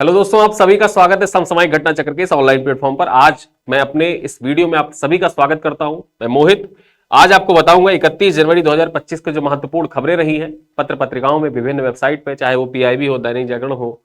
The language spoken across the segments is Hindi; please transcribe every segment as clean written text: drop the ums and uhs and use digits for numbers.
हेलो दोस्तों, आप सभी का स्वागत है समसामयिक घटना चक्र के इस ऑनलाइन प्लेटफॉर्म पर। आज मैं अपने इस वीडियो में आप सभी का स्वागत करता हूं। मैं मोहित आज आपको बताऊंगा 31 जनवरी 2025 के जो महत्वपूर्ण खबरें रही हैं पत्र पत्रिकाओं में, विभिन्न वेबसाइट पे, चाहे वो पीआईबी हो, दैनिक जागरण हो,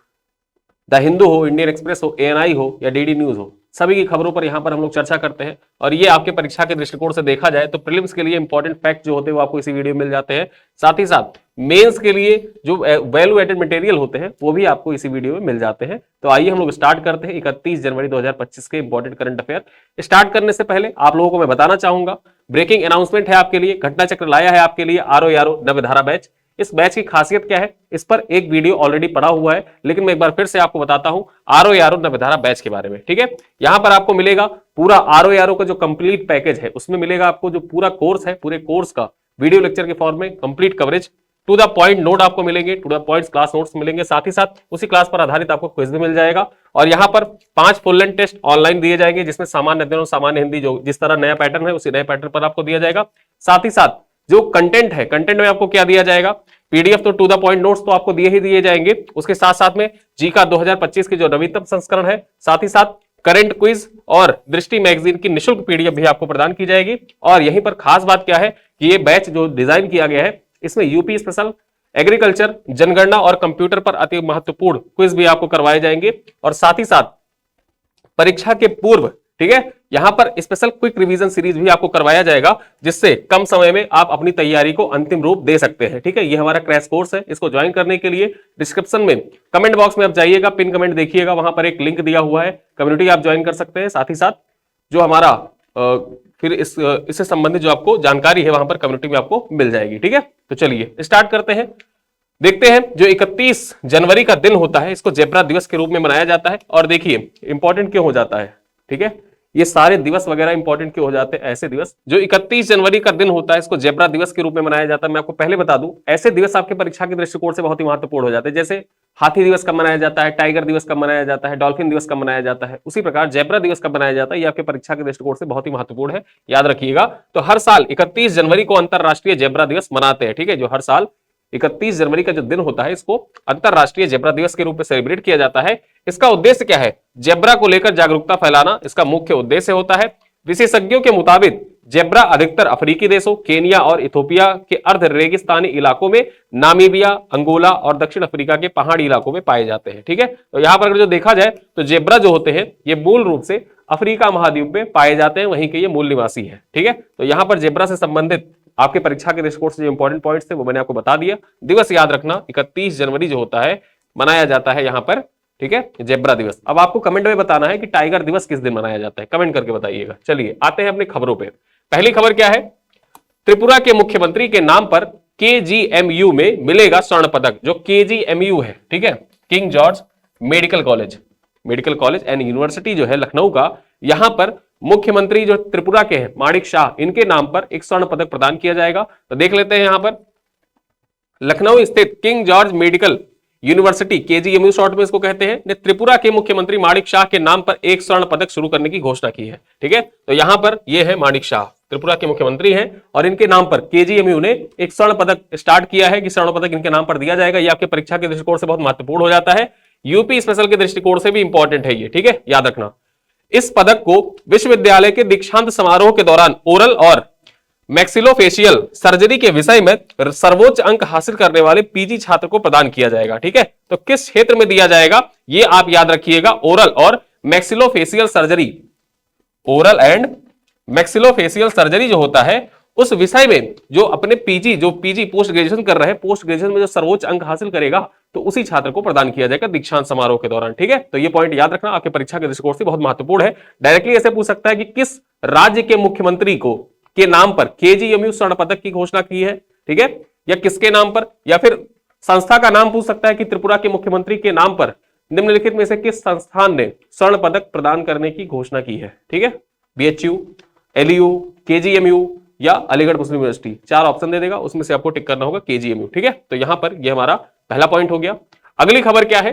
द हिंदू हो, इंडियन एक्सप्रेस हो, एएनआई हो या डीडी न्यूज हो, सभी की खबरों पर यहां पर हम लोग चर्चा करते हैं। और ये आपके परीक्षा के दृष्टिकोण से देखा जाए तो प्रीलिम्स के लिए इंपॉर्टेंट फैक्ट जो होते हैं वो आपको इसी वीडियो में मिल जाते हैं। साथ ही साथ मेंस के लिए जो वैल्यू एडेड मटेरियल होते हैं वो भी आपको इसी वीडियो में मिल जाते हैं। तो आइए हम लोग स्टार्ट करते हैं 31 जनवरी 2025 के इंपॉर्टेंट करंट अफेयर। स्टार्ट करने से पहले आप लोगों को मैं बताना चाहूंगा, ब्रेकिंग अनाउंसमेंट है आपके लिए, घटना चक्र लाया है आपके लिए आरो यारो नवधारा बैच। इस बैच की खासियत क्या है, इस पर एक वीडियो ऑलरेडी पड़ा हुआ है, लेकिन मैं एक बार फिर से आपको बताता हूं आरो यारो नवधारा बैच के बारे में। ठीक है, यहां पर आपको मिलेगा पूरा आरो यारो का जो कंप्लीट पैकेज है, उसमें मिलेगा आपको जो पूरा कोर्स है, पूरे कोर्स का वीडियो लेक्चर के फॉर्म में complete coverage, to the point notes आपको मिलेंगे, to the point class notes मिलेंगे, साथ ही साथ उसी क्लास पर आधारित आपको क्विज भी मिल जाएगा। और यहां पर 5 फुल लेंथ टेस्ट ऑनलाइन दिए जाएंगे, जिसमें सामान्य अध्ययन और सामान्य हिंदी जो जिस तरह नया पैटर्न है उसी नए पैटर्न पर आपको दिया जाएगा। साथ ही साथ जो कंटेंट है, कंटेंट में आपको क्या दिया जाएगा, पीडीएफ तो टू द पॉइंट नोट्स तो आपको दिए ही दिए जाएंगे, उसके साथ साथ में जी का 2025 की जो नवीनतम संस्करण है, साथ ही साथ करंट क्विज और दृष्टि मैगजीन की निःशुल्क पीडीएफ भी आपको प्रदान की जाएगी। और यहीं पर खास बात क्या है कि ये बैच जो डिजाइन किया गया है, इसमें यूपी स्पेशल, एग्रीकल्चर, जनगणना और कंप्यूटर पर अति महत्वपूर्ण क्विज भी आपको करवाए जाएंगे। और साथ ही साथ परीक्षा के पूर्व, ठीक है, यहां पर स्पेशल क्विक रिवीजन सीरीज भी आपको करवाया जाएगा, जिससे कम समय में आप अपनी तैयारी को अंतिम रूप दे सकते हैं। ठीक है, ये हमारा क्रैश कोर्स है। इसको ज्वाइन करने के लिए डिस्क्रिप्शन में कमेंट बॉक्स में आप जाइएगा, पिन कमेंट देखिएगा, वहां पर एक लिंक दिया हुआ है, कम्युनिटी आप ज्वाइन कर सकते हैं। साथ ही साथ जो हमारा फिर इससे संबंधित जो आपको जानकारी है वहां पर कम्युनिटी में आपको मिल जाएगी। ठीक है, तो चलिए स्टार्ट करते हैं। देखते हैं जो 31 जनवरी का दिन होता है, इसको जेब्रा दिवस के रूप में मनाया जाता है। और देखिए इंपॉर्टेंट क्यों हो जाता है, ठीक है, ये सारे दिवस वगैरह इंपॉर्टेंट क्यों हो जाते हैं। ऐसे दिवस जो 31 जनवरी का दिन होता है, इसको जेब्रा दिवस के रूप में मनाया जाता है। मैं आपको पहले बता दूं, ऐसे दिवस आपके परीक्षा के दृष्टिकोण से बहुत ही महत्वपूर्ण हो जाते हैं। जैसे हाथी दिवस कब मनाया जाता है, टाइगर दिवस कब मनाया जाता है, डॉल्फिन दिवस कब मनाया जाता है, उसी प्रकार जेब्रा दिवस कब मनाया जाता है, ये आपके परीक्षा के दृष्टिकोण से बहुत ही महत्वपूर्ण है, याद रखिएगा। तो हर साल 31 जनवरी को अंतरराष्ट्रीय जेब्रा दिवस मनाते हैं। ठीक है, जो हर साल 31 जनवरी का जो दिन होता है, इसको अंतरराष्ट्रीय जेब्रा दिवस के रूप में सेलिब्रेट किया जाता है। इसका उद्देश्य क्या है, जेब्रा को लेकर जागरूकता फैलाना इसका मुख्य उद्देश्य होता है। विशेषज्ञों के मुताबिक जेब्रा अधिकतर अफ्रीकी देशों, केनिया और इथोपिया के अर्ध रेगिस्तानी इलाकों में, नामीबिया, अंगोला और दक्षिण अफ्रीका के पहाड़ी इलाकों में पाए जाते हैं। ठीक है, तो यहां पर जो देखा जाए तो जेब्रा जो होते हैं ये मूल रूप से अफ्रीका महाद्वीप में पाए जाते हैं, वहीं के ये मूल निवासी है। ठीक है, तो यहां पर जेब्रा से संबंधित आपके परीक्षा के दृष्टिकोण से जो इंपॉर्टेंट पॉइंट्स थे वो मैंने आपको बता दिया। दिवस याद रखना, 31 जनवरी जो होता है मनाया जाता है यहां पर, ठीक है, जेब्रा दिवस। अब आपको कमेंट में बताना है कि टाइगर दिवस किस दिन मनाया जाता है, कमेंट करके बताइएगा। चलिए आते हैं अपनी खबरों पे। पहली खबर क्या है, त्रिपुरा के मुख्यमंत्री के नाम पर केजीएमयू में मिलेगा स्वर्ण पदक। जो केजीएमयू है, ठीक है, king George medical college and university जो है लखनऊ का, यहां पर मुख्यमंत्री जो त्रिपुरा के हैं माणिक शाह, इनके नाम पर एक स्वर्ण पदक प्रदान किया जाएगा। तो देख लेते हैं, यहां पर लखनऊ स्थित king George medical university, KGMU short में इसको कहते हैं, ने त्रिपुरा के मुख्यमंत्री माणिक शाह के नाम पर एक स्वर्ण पदक शुरू करने की घोषणा की है। ठीक है, तो यहां पर ये है माणिक शाह, त्रिपुरा के मुख्यमंत्री हैं, और इनके नाम पर केजीएमयू ने एक स्वर्ण पदक स्टार्ट किया है कि स्वर्ण पदक इनके नाम पर दिया जाएगा। ये आपके परीक्षा के दृष्टिकोण से बहुत महत्वपूर्ण हो जाता है, यूपी स्पेशल के दृष्टिकोण से भी इंपॉर्टेंट है ये। ठीक है, याद रखना। इस पदक को विश्वविद्यालय के दीक्षांत समारोह के दौरान ओरल और मैक्सिलोफेशियल सर्जरी के विषय में सर्वोच्च अंक हासिल करने वाले पीजी छात्र को प्रदान किया जाएगा। ठीक है, तो किस क्षेत्र में दिया जाएगा ये आप याद रखिएगा, ओरल और maxillofacial surgery, oral and maxillofacial surgery जो होता है उस विषय में जो अपने पीजी पोस्ट ग्रेजुएशन कर रहे हैं, पोस्ट ग्रेजुएशन में जो सर्वोच्च अंक हासिल करेगा तो उसी छात्र को प्रदान किया जाएगा दीक्षांत समारोह के दौरान। ठीक है, तो ये पॉइंट याद रखना, आपके परीक्षा के दृष्टिकोण से बहुत महत्वपूर्ण है। डायरेक्टली ऐसे पूछ सकता है कि किस राज्य के मुख्यमंत्री को के नाम पर केजीएमयू स्वर्ण पदक की घोषणा की है, ठीक है, या किसके नाम पर, या फिर संस्था का नाम पूछ सकता है कि त्रिपुरा के मुख्यमंत्री के नाम पर निम्नलिखित में से किस संस्थान ने स्वर्ण पदक प्रदान करने की घोषणा की है। ठीक है, बीएचयू, एलयू, केजीएमयू या अलीगढ़ मुस्लिम यूनिवर्सिटी, 4 ऑप्शन दे देगा, उसमें से आपको टिक करना होगा केजीएमयू। ठीक है, तो यहां पर यह हमारा पहला पॉइंट हो गया। अगली खबर क्या है,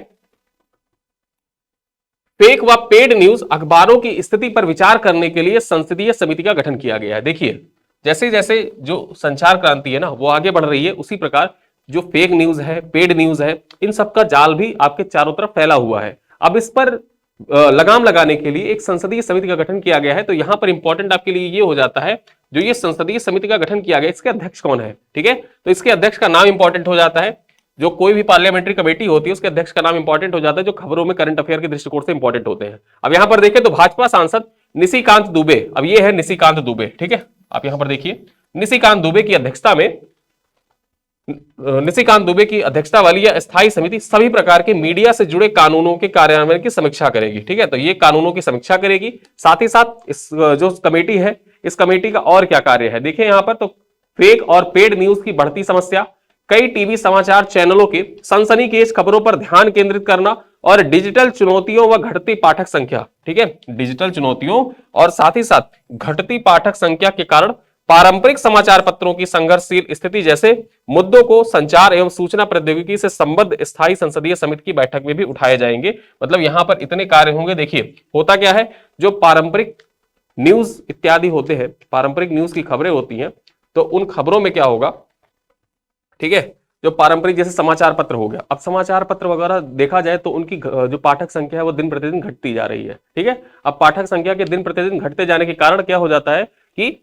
फेक व पेड न्यूज अखबारों की स्थिति पर विचार करने के लिए संसदीय समिति का गठन किया गया है। देखिए जैसे जैसे जो संचार क्रांति है ना वो आगे बढ़ रही है, उसी प्रकार जो फेक न्यूज है, पेड न्यूज है, इन सब का जाल भी आपके चारों तरफ फैला हुआ है। अब इस पर लगाम लगाने के लिए एक संसदीय समिति का गठन किया गया है। तो यहां पर इंपॉर्टेंट आपके लिए ये हो जाता है, जो ये संसदीय समिति का गठन किया गया, इसके अध्यक्ष कौन है, ठीक है। तो इसके अध्यक्ष का नाम इंपॉर्टेंट हो जाता है। जो कोई भी पार्लियामेंट्री कमेटी होती है उसके अध्यक्ष का नाम इंपॉर्टेंट हो जाता है, जो खबरों में करंट अफेयर के दृष्टिकोण से इंपॉर्टेंट होते हैं। अब यहां पर देखें तो भाजपा सांसद निशिकांत दुबे, अब ये है निशिकांत दुबे, ठीक है। आप यहां पर देखिए निशिकांत दुबे की अध्यक्षता में, निशिकांत दुबे की अध्यक्षता वाली यह स्थायी समिति सभी प्रकार के मीडिया से जुड़े कानूनों के कार्यान्वयन की समीक्षा करेगी, ठीक है। तो ये कानूनों की समीक्षा करेगी। साथ ही साथ इस जो कमेटी है, इस कमेटी का और क्या कार्य है, देखिए यहां पर तो फेक और पेड न्यूज की बढ़ती समस्या, कई टीवी समाचार चैनलों के सनसनीखेज खबरों पर ध्यान केंद्रित करना और डिजिटल चुनौतियों व घटती पाठक संख्या, ठीक है, डिजिटल चुनौतियों और साथ ही साथ घटती पाठक संख्या के कारण पारंपरिक समाचार पत्रों की संघर्षशील स्थिति जैसे मुद्दों को संचार एवं सूचना प्रौद्योगिकी से संबद्ध स्थायी संसदीय समिति की बैठक में भी उठाए जाएंगे। मतलब यहां पर इतने कार्य होंगे। देखिए होता क्या है, जो पारंपरिक न्यूज इत्यादि होते हैं, पारंपरिक न्यूज की खबरें होती हैं, तो उन खबरों में क्या होगा, ठीक है, जो पारंपरिक जैसे समाचार पत्र हो गया, अब समाचार पत्र वगैरह देखा जाए तो उनकी जो पाठक संख्या है वो दिन प्रतिदिन घटती जा रही है, ठीक है। अब पाठक संख्या के दिन प्रतिदिन घटते जाने के कारण क्या हो जाता है कि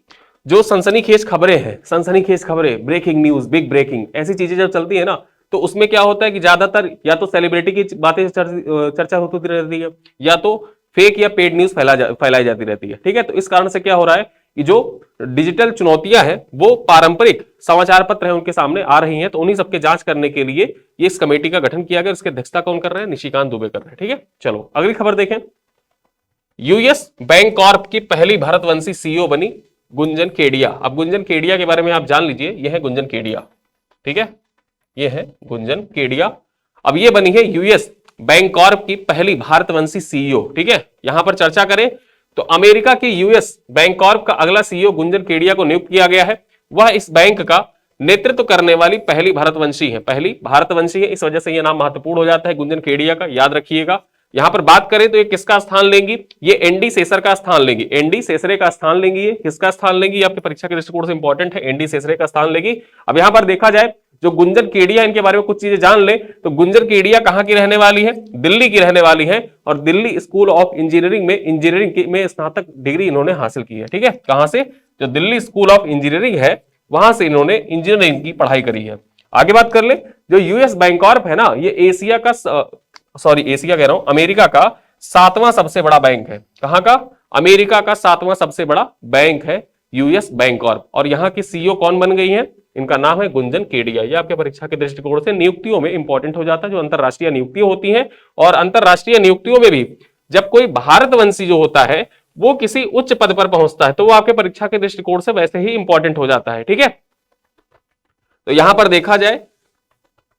जो सनसनीखेज खबरें हैं, सनसनीखेज खबरें, ब्रेकिंग न्यूज, बिग ब्रेकिंग, ऐसी चीजें जब चलती है ना, तो उसमें क्या होता है कि ज्यादातर या तो सेलिब्रिटी की बातें चर्चा होती रहती है, या तो फेक या पेड न्यूज फैलाई जाती रहती है, ठीक है। तो इस कारण से क्या हो रहा है कि जो डिजिटल चुनौतियां हैं वो पारंपरिक समाचार पत्र हैं उनके सामने आ रही हैं। तो उन्हीं सबके जांच करने के लिए ये इस कमेटी का गठन किया गया। उसकी अध्यक्षता कौन कर रहे हैं, निशिकांत दुबे कर रहे हैं, ठीक है। चलो अगली खबर देखें। यूएस बैंक कॉर्प की पहली भारतवंशी सीईओ बनी गुंजन केडिया। अब गुंजन केडिया के बारे में आप जान लीजिए, यह है गुंजन केडिया, ठीक है, यह है गुंजन केडिया। अब ये बनी है यूएस बैंक कॉर्प की पहली भारतवंशी सीईओ, ठीक है। यहां पर चर्चा करें तो अमेरिका के यूएस बैंक कॉर्प का अगला सीईओ गुंजन केडिया को नियुक्त किया गया है। वह इस बैंक का नेतृत्व करने वाली पहली भारतवंशी है, पहली भारतवंशी है, इस वजह से यह नाम महत्वपूर्ण हो जाता है गुंजन केडिया का, याद रखिएगा। यहां पर बात करें तो ये किसका स्थान लेंगी, ये एनडी सेसर का स्थान लेंगी, एनडी सेसरे का स्थान लेंगी। ये किसका स्थान लेंगी, आपकी परीक्षा के दृष्टिकोण से इंपॉर्टेंट है, एनडी सेसरे का स्थान लेगी। अब यहां पर देखा जाए जो गुंजन केडिया, इनके बारे में कुछ चीजें जान ले तो गुंजन केडिया कहां की रहने वाली है, दिल्ली की रहने वाली है, और दिल्ली स्कूल ऑफ इंजीनियरिंग में इंजीनियरिंग में स्नातक डिग्री इन्होंने हासिल की है, ठीक है। कहां से, जो दिल्ली स्कूल ऑफ इंजीनियरिंग है वहां से इन्होंने इंजीनियरिंग की पढ़ाई करी है। आगे बात कर ले, जो यूएस बैंक कॉर्प है ना, ये एशिया का, एशिया कह रहा हूं, अमेरिका का 7वां सबसे बड़ा बैंक है। कहां का, अमेरिका का 7वां सबसे बड़ा बैंक है यूएस बैंक कॉर्प। और यहां की सीईओ कौन बन गई है, इनका नाम है गुंजन केडिया। ये आपके परीक्षा के दृष्टिकोण से नियुक्तियों में इंपॉर्टेंट हो जाता है, जो अंतरराष्ट्रीय नियुक्तियां होती हैं। और अंतरराष्ट्रीय नियुक्तियों में भी जब कोई भारतवंशी जो होता है वो किसी उच्च पद पर पहुंचता है तो वो आपके परीक्षा के दृष्टिकोण से वैसे ही इंपॉर्टेंट हो जाता है, ठीक है। तो यहां पर देखा जाए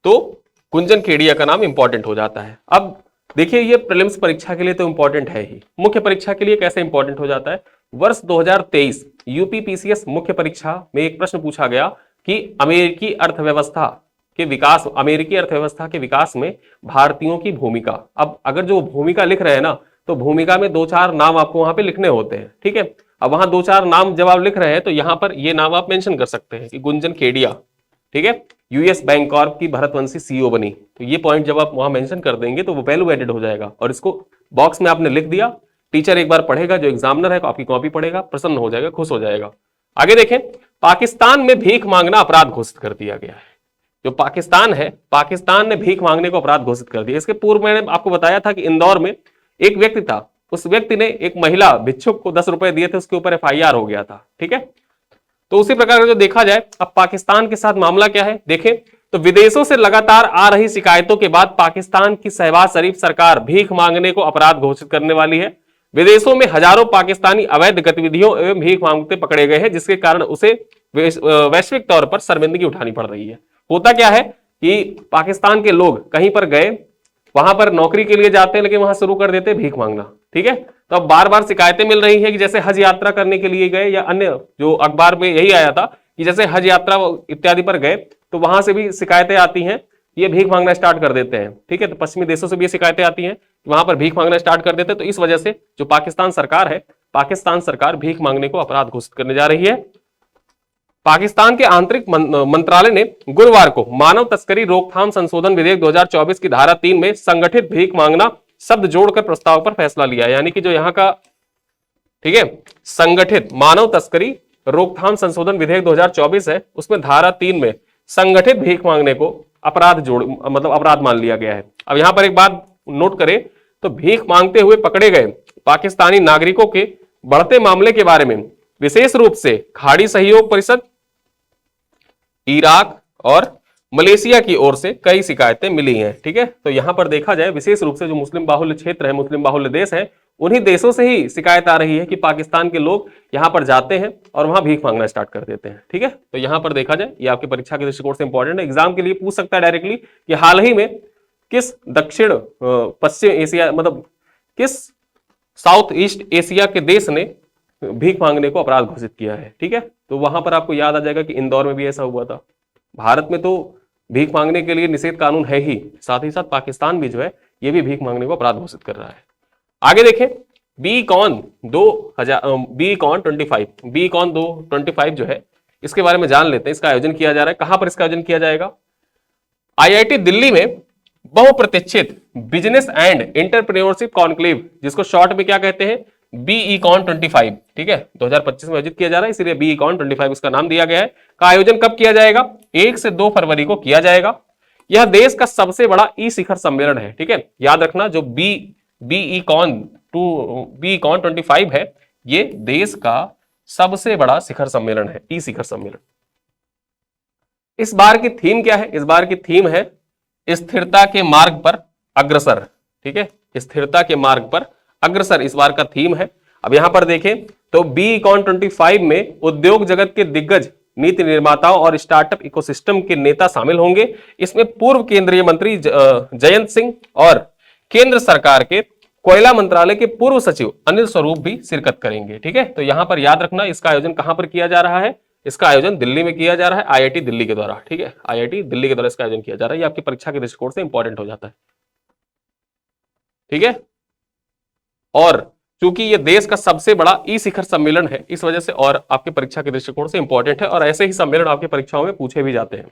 तो गुंजन केडिया का नाम इंपॉर्टेंट हो जाता है। अब देखिए ये प्रीलिम्स परीक्षा के लिए तो इंपॉर्टेंट है ही, मुख्य परीक्षा के लिए कैसे इंपॉर्टेंट हो जाता है। वर्ष 2023 यूपी पीसीएस मुख्य परीक्षा में एक प्रश्न पूछा गया कि अमेरिकी अर्थव्यवस्था के विकास में भारतीयों की भूमिका। अब अगर जो भूमिका लिख रहे हैं ना, तो भूमिका में 2-4 नाम आपको वहां पे लिखने होते हैं, ठीक है। अब वहां 2-4 नाम जब आप लिख रहे हैं तो यहां पर ये नाम आप मेंशन कर सकते हैं कि गुंजन केडिया, ठीक है, यूएस बैंक कॉर्प की भारतवंशी सीईओ बनी। तो ये पॉइंट जब आप वहां मेंशन कर देंगे तो वो वैल्यू एडेड हो जाएगा। और इसको बॉक्स में आपने लिख दिया, टीचर एक बार पढ़ेगा, जो एग्जामिनर है आपकी कॉपी पढ़ेगा, प्रसन्न हो जाएगा, खुश हो जाएगा। आगे देखें, पाकिस्तान में भीख मांगना अपराध घोषित कर दिया गया है। जो पाकिस्तान है, पाकिस्तान ने भीख मांगने को अपराध घोषित कर दिया। इसके पूर्व मैंने आपको बताया था कि इंदौर में एक व्यक्ति था, उस व्यक्ति ने एक महिला भिक्षुक को 10 रुपए दिए थे, उसके ऊपर एफआईआर हो गया था, ठीक है। तो उसी प्रकार जो देखा जाए अब पाकिस्तान के साथ मामला क्या है देखें तो विदेशों से लगातार आ रही शिकायतों के बाद पाकिस्तान की शहबाज शरीफ सरकार भीख मांगने को अपराध घोषित करने वाली है। विदेशों में हजारों पाकिस्तानी अवैध गतिविधियों एवं भीख मांगते पकड़े गए हैं, जिसके कारण उसे वैश्विक तौर पर शर्मिंदगी उठानी पड़ रही है। होता क्या है कि पाकिस्तान के लोग कहीं पर गए, वहां पर नौकरी के लिए जाते हैं, लेकिन वहां शुरू कर देते हैं भीख मांगना, ठीक है। तो अब बार बार शिकायतें मिल रही है कि जैसे हज यात्रा करने के लिए गए, या अन्य जो अखबार में यही आया था कि जैसे हज यात्रा इत्यादि पर गए तो वहां से भी शिकायतें आती हैं, ये भीख मांगना स्टार्ट कर देते हैं, ठीक है। तो पश्चिमी देशों से भी ये शिकायतें आती हैं, वहां पर भीख मांगना स्टार्ट कर देते हैं। तो इस वजह से जो पाकिस्तान सरकार है, पाकिस्तान सरकार भीख मांगने को अपराध घोषित करने जा रही है। पाकिस्तान के आंतरिक मंत्रालय ने गुरुवार को मानव तस्करी रोकथाम संशोधन विधेयक 2024 की धारा 3 में संगठित भीख मांगना शब्द जोड़कर प्रस्ताव पर फैसला लिया। यानी कि जो यहाँ का, ठीक है, संगठित मानव तस्करी रोकथाम संशोधन विधेयक 2024 है, उसमें धारा 3 में संगठित भीख मांगने को अपराध मतलब अपराध मान लिया गया है। अब यहां पर एक बात नोट करें तो भीख मांगते हुए पकड़े गए पाकिस्तानी नागरिकों के बढ़ते मामले के बारे में विशेष रूप से खाड़ी सहयोग परिषद, इराक और मलेशिया की ओर से कई शिकायतें मिली हैं। ठीक है, तो यहां पर देखा जाए विशेष रूप से जो मुस्लिम बाहुल्य क्षेत्र है, मुस्लिम बाहुल्य देश है, उन्हीं देशों से ही शिकायत आ रही है कि पाकिस्तान के लोग यहां पर जाते हैं और वहां भीख मांगना स्टार्ट कर देते हैं। ठीक है, तो यहां पर देखा जाए, ये आपकी परीक्षा के दृष्टिकोण से इंपॉर्टेंट है, एग्जाम के लिए पूछ सकता है डायरेक्टली कि हाल ही में किस दक्षिण पश्चिम एशिया, मतलब किस साउथ ईस्ट एशिया के देश ने भीख मांगने को अपराध घोषित किया है। ठीक है, तो वहां पर आपको याद आ जाएगा कि इंदौर में भी ऐसा हुआ था। भारत में तो भीख मांगने के लिए निषेध कानून है ही, साथ ही साथ पाकिस्तान भी जो है ये भी भीख मांगने को अपराध घोषित कर रहा है। आगे देखें, बीकॉन 2025 जो है, इसके बारे में जान लेते हैं। इसका आयोजन किया जा रहा है, कहां पर इसका आयोजन किया जाएगा? आईआईटी दिल्ली में बहुप्रतीक्षित बिजनेस एंड एंटरप्रेन्योरशिप कॉन्क्लेव, जिसको शॉर्ट में क्या कहते हैं, बीईकॉन 25, ठीक है, 2025 में आयोजित किया जा रहा है, इसलिए बीईकॉन 25 इसका नाम दिया गया है। का आयोजन कब किया जाएगा? 1 से 2 फरवरी को किया जाएगा। यह देश का सबसे बड़ा ई शिखर सम्मेलन है। ठीक है, याद रखना, जो बीईकॉन 25 है, ये देश का सबसे बड़ा शिखर सम्मेलन है, ई शिखर सम्मेलन। इस बार की थीम क्या है? इस बार की थीम है स्थिरता के मार्ग पर अग्रसर। ठीक है, स्थिरता के मार्ग पर अग्रसर इस बार का थीम है। अब यहां पर देखें तो बीकॉन 25 में उद्योग जगत के दिग्गज नीति निर्माताओं और स्टार्टअप इकोसिस्टम के नेता शामिल होंगे। इसमें पूर्व केंद्रीय मंत्री जयंत सिंह और केंद्र सरकार के कोयला मंत्रालय के पूर्व सचिव अनिल स्वरूप भी शिरकत करेंगे। ठीक है, तो यहां पर याद रखना, इसका आयोजन कहां पर किया जा रहा है? इसका आयोजन दिल्ली में किया जा रहा है, आईआईटी दिल्ली के द्वारा। ठीक है, आईआईटी दिल्ली के द्वारा इसका आयोजन किया जा रहा है। ये आपकी परीक्षा के दृष्टिकोण से इंपॉर्टेंट हो जाता है। ठीक है, और चूंकि ये देश का सबसे बड़ा ई शिखर सम्मेलन है, इस वजह से और आपके परीक्षा के दृष्टिकोण से इंपॉर्टेंट है, और ऐसे ही सम्मेलन आपकी परीक्षाओं में पूछे भी जाते हैं।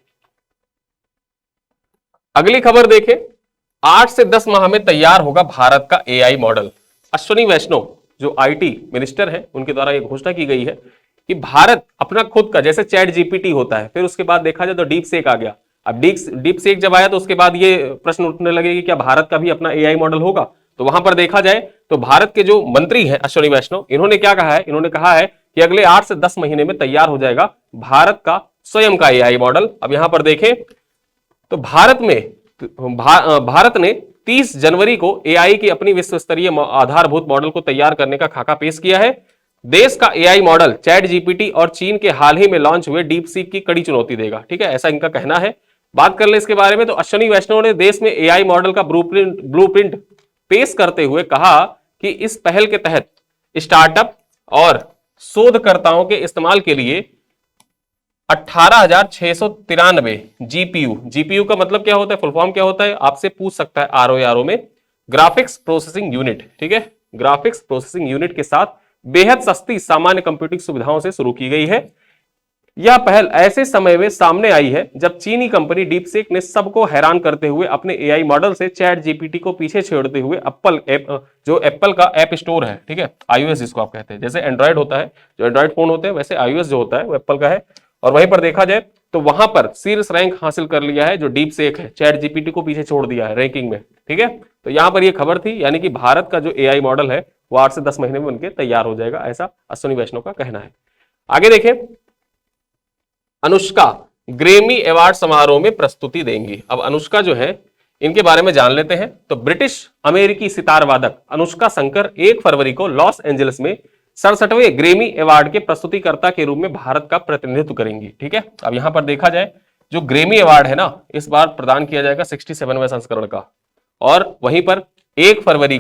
अगली खबर देखें, 8 से 10 माह में तैयार होगा भारत का एआई मॉडल। अश्विनी वैष्णव जो आईटी मिनिस्टर है, उनके द्वारा यह घोषणा की गई है कि भारत अपना खुद का, जैसे चैट जीपीटी होता है, फिर उसके बाद देखा जाए तो डीप सेक आ गया। अब डीप सेक जब आया तो उसके बाद ये प्रश्न उठने लगे कि क्या भारत का भी अपना एआई मॉडल होगा? तो वहां पर देखा जाए तो भारत के जो मंत्री हैं अश्विनी वैष्णव, इन्होंने क्या कहा है? इन्होंने कहा है कि अगले 8 से 10 महीने में तैयार हो जाएगा भारत का स्वयं का एआई मॉडल। अब यहां पर देखें तो भारत ने 30 जनवरी को एआई की अपनी विश्व स्तरीय आधारभूत मॉडल को तैयार करने का खाका पेश किया है। देश का एआई मॉडल चैट जीपीटी और चीन के हाल ही में लॉन्च हुए डीप सीक की कड़ी चुनौती देगा। ठीक है, ऐसा इनका कहना है। बात कर ले इसके बारे में तो अश्विनी वैष्णव ने देश में एआई मॉडल का ब्लूप्रिंट पेश करते हुए कहा कि इस पहल के तहत स्टार्टअप और शोधकर्ताओं के इस्तेमाल के लिए 18,693 जीपीयू का मतलब क्या होता है, फुल फॉर्म क्या होता है, आपसे पूछ सकता है आरओ में, ग्राफिक्स प्रोसेसिंग यूनिट। ठीक है, ग्राफिक्स प्रोसेसिंग यूनिट के साथ बेहद सस्ती सामान्य कंप्यूटिंग सुविधाओं से शुरू की गई है। यह पहल ऐसे समय में सामने आई है जब चीनी कंपनी डीपसीक ने सबको हैरान करते हुए अपने एआई मॉडल से चैट जीपीटी को पीछे छोड़ते हुए जो एप्पल का ऐप स्टोर है, ठीक है, आईओएस जिसको आप कहते हैं, जैसे एंड्रॉइड होता है, जो एंड्रॉइड फोन होते हैं, वैसे आईओएस जो होता है वो एप्पल का है। और वहीं पर देखा जाए तो वहां पर शीर्ष रैंक हासिल कर लिया है जो डीपसीक है, चैट जीपीटी को पीछे छोड़ दिया है रैंकिंग में। ठीक है, तो यहां पर यह खबर थी, यानी कि भारत का जो एआई मॉडल है वो 8 से 10 महीने में बनके तैयार हो जाएगा, ऐसा अश्विनी वैष्णव का कहना है। आगे देखें, अनुष्का ग्रेमी अवार्ड समारोह में प्रस्तुति देंगी। अब अनुष्का जो है इनके बारे में जान लेते हैं। तो ब्रिटिश अमेरिकी सितार वादक अनुष्का शंकर 1 फरवरी को लॉस एंजलिस में 67वें ग्रेमी अवार्ड के प्रस्तुतिकर्ता के रूप में भारत का प्रतिनिधित्व करेंगी। ठीक है, अब यहां पर देखा जाए जो ग्रेमी अवार्ड है ना, इस बार प्रदान किया जाएगा 67वें संस्करण का, और वहीं पर 1 फरवरी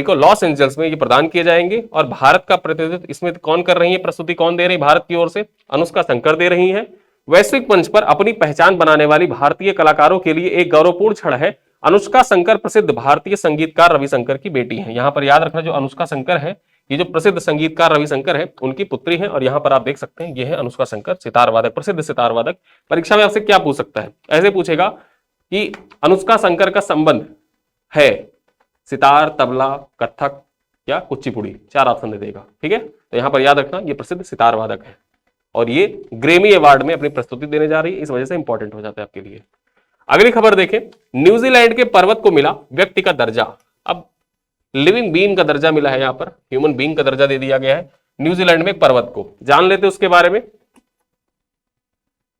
को लॉस एंजल्स में ये प्रदान किए जाएंगे। और भारत का प्रतिनिधित्व इसमें कौन कर रही है, प्रस्तुति कौन दे रही, भारत की ओर से अनुष्का शंकर दे रही हैं। वैश्विक मंच पर अपनी पहचान बनाने वाली भारतीय कलाकारों के लिए एक गौरवपूर्ण क्षण है। अनुष्का शंकर प्रसिद्ध भारतीय संगीतकार रविशंकर की बेटी है। यहां पर याद रखना, जो अनुष्का शंकर है ये जो प्रसिद्ध संगीतकार रविशंकर है उनकी पुत्री है। और यहां पर आप देख सकते हैं ये है अनुष्का शंकर, सितार वादक, प्रसिद्ध सितार वादक। परीक्षा में आपसे क्या पूछ सकता है, ऐसे पूछेगा कि अनुष्का शंकर का संबंध है सितार, तबला, कथक या कुचिपुड़ी, 4 ऑप्शन दे देगा। ठीक है, तो यहां पर याद रखना ये प्रसिद्ध सितार वादक है और ये ग्रेमी अवार्ड में अपनी प्रस्तुति देने जा रही है, इस वजह से इंपॉर्टेंट हो जाता है आपके लिए। अगली खबर देखें, न्यूजीलैंड के पर्वत को मिला व्यक्ति का दर्जा। अब लिविंग बीइंग का दर्जा मिला है, यहां पर ह्यूमन बीइंग का दर्जा दे दिया गया है न्यूजीलैंड में एक पर्वत को। जान लेते उसके बारे में।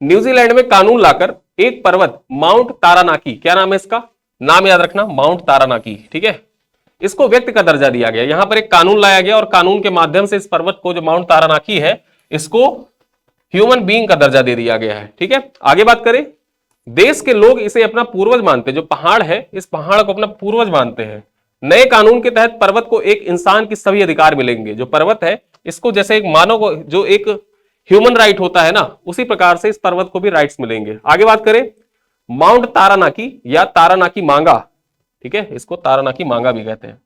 न्यूजीलैंड में कानून लाकर एक पर्वत माउंट तारानाकी, क्या नाम है इसका, नाम याद रखना, माउंट तारानाकी। ठीक है, इसको व्यक्ति का दर्जा दिया गया। यहां पर एक कानून लाया गया और कानून के माध्यम से इस पर्वत को, जो माउंट तारानाकी है, इसको ह्यूमन बीइंग का दर्जा दे दिया गया है। ठीक है, आगे बात करें, देश के लोग इसे अपना पूर्वज मानते हैं। जो पहाड़ है, इस पहाड़ को अपना पूर्वज मानते हैं। नए कानून के तहत पर्वत को एक इंसान की सभी अधिकार मिलेंगे। जो पर्वत है, इसको जैसे एक मानव को जो एक ह्यूमन राइट होता है ना, उसी प्रकार से इस पर्वत को भी राइट्स मिलेंगे। आगे बात करें, माउंट तारानाकी या तारानाकी मांगा, ठीक है, इसको तारानाकी मांगा भी कहते हैं,